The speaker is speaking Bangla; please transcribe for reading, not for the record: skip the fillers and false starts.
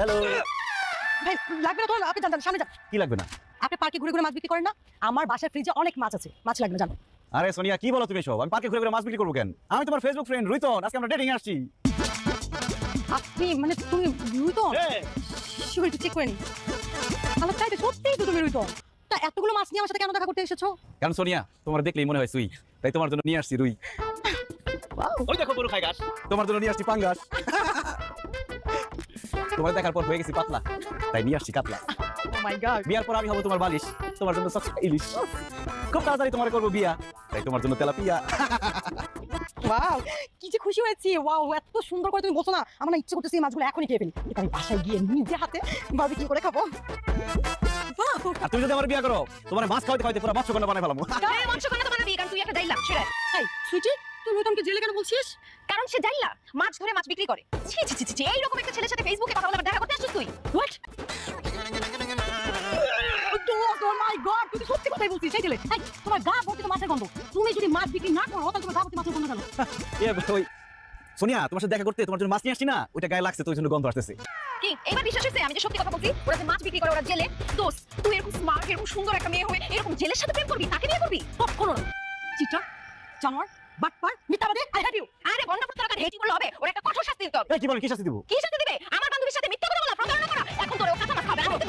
হ্যালো। ভাই লাগবে না তোমার, আপনি জানতেন সামনে যান। কি লাগবে না? আপনি পার্কে ঘুরে ঘুরে মাছ বিক্রি করেন না? আমার বাসার ফ্রিজে অনেক মাছ আছে, মাছ লাগবে না জানো? আরে সোনিয়া কি বলো তুমি সব? আমি পার্কে ঘুরে ঘুরে মাছ বিক্রি করবো কেন? আমি তোমার ফেসবুক ফ্রেন্ড রুইতন, আজকে আমরা ডেটিং এ আসছি। আপনি মানে তুমি রুইতন? শিওর একটু চেক করে নি। আলো তাই তো, সত্যিই তো তুমি রুইতন। তা এতগুলো মাছ নিয়ে আমার সাথে কেন দেখা করতে এসেছো? কারণ সোনিয়া তোমার দেখলেই মনে হয় সুই, তাই তোমার জন্য নিয়ে আসছি রুই। ওই দেখো বড় খাই গাছ, তোমার জন্য নিয়ে আসছি পাঙ্গাস। তোমার দেখার পর হয়ে গেছি পাতলা, তাই নিয়ে আসছি কাতলা। ও মাই গড। বিয়ার পর আমি হবো তোমার বালিশ, তোমার জন্য সবচেয়ে ইলিশ। খুব তাড়াতাড়ি তোমার করবো বিয়া, তাই তোমার জন্য তেলাপিয়া। ওয়াও, কি যে খুশি হয়েছি। ওয়াও, এত সুন্দর করে তুমি বলছো না, আমার না ইচ্ছে করতেছে এই মাছগুলো এখনই খেয়ে ফেলি। এটা আমি বাসায় গিয়ে নিজে হাতে বারবিকিউ করে খাবো। আর তুমি যদি আমার বিয়া করো, তোমার মাছ খাওয়াতে খাওয়াতে পুরো মৎস্যকন্যা বানাই ফেলাম। মাংসকন্যা তো বানাবি, কারণ তুই একটা জাইলা সেরা। এই সুইটি, তুই রুইতনকে জেলে কেন বলছিস? কারণ সে জাইলা, মাছ ধরে মাছ বিক্রি করে। ছি ছি ছি ছি, এইরকম একটা ছেলের সাথে ফেসবুকে কথা বলে আবার দেখা করতে আসছিস তুই? হোয়াট? ও মাই গড, তুই সত্যি কথাই বলছিস। এই ছেলে, এই তোমার গা ভর্তি তো মাছের গন্ধ। তুমি যদি মাছ বিক্রি না করো তাহলে তোমার গা ভর্তি মাছের গন্ধ কেন? ওই সোনিয়া তোমার সাথে দেখা করতে তোমার জন্য মাছ নিয়ে আসছি না, ওইটা গায়ে লাগছে তো ওই জন্য গন্ধ আসতেছে। কি এবার বিশ্বাস হয়েছে আমি যে সত্যি কথা বলছি? ওরা যে মাছ বিক্রি করে, ওরা জেলে। দোস্ত, তুই এরকম স্মার্ট, এরকম সুন্দর একটা মেয়ে হয়ে এরকম জেলের সাথে প্রেম করবি? তাকে বিয়ে করবি? কখনো না। চিটা, জানোয়ার, বাটপার, মিথ্যাবাদী, আই হ্যাভ ইউ। আরে বন্যা প্রতারণা হেটি বললে হবে? ওর একটা কঠোর শাস্তি দিতে হবে। এই কি বল, কি শাস্তি দিব? কি শাস্তি দিবে? আমার বান্ধবীর সাথে মিথ্যা কথা বলা, প্রতারণা করা। এখন তোর ও কাঁচা মাছ খাবে, আমি তোর